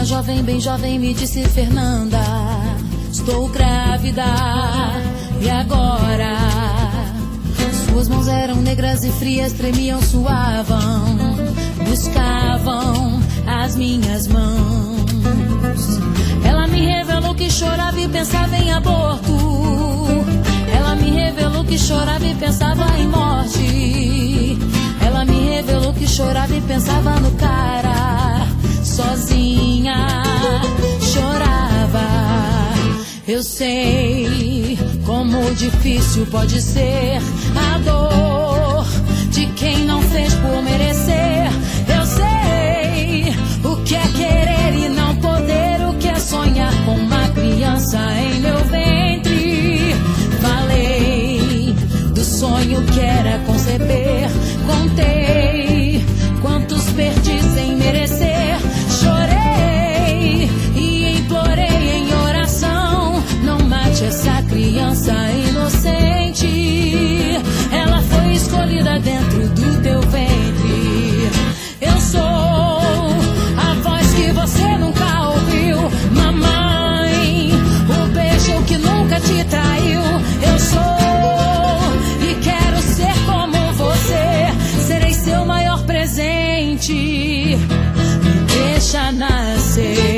jovem, bem jovem, me disse: Fernanda, estou grávida. E agora? Suas mãos eram negras e frias, tremiam, suavam, buscavam as minhas mãos. Ela me revelou que chorava e pensava em aborto. Ela me revelou que chorava e pensava em morte. Ela me revelou que chorava e pensava no cara. Sozinha chorava. Eu sei como difícil pode ser a dor de quem não fez por merecer. Eu sei o que é querer e não poder, o que é sonhar com uma criança em meu ventre. Falei do sonho que era conceber, contei quantos perdi sem merecer. Chorei e implorei em oração: não mate essa criança inocente. Ela foi escolhida dentro do teu ventre. Eu sou a voz que você nunca ouviu, mamãe, o beijo que nunca te traiu. Eu sou e quero ser como você. Serei seu maior presente. Me deixa nascer.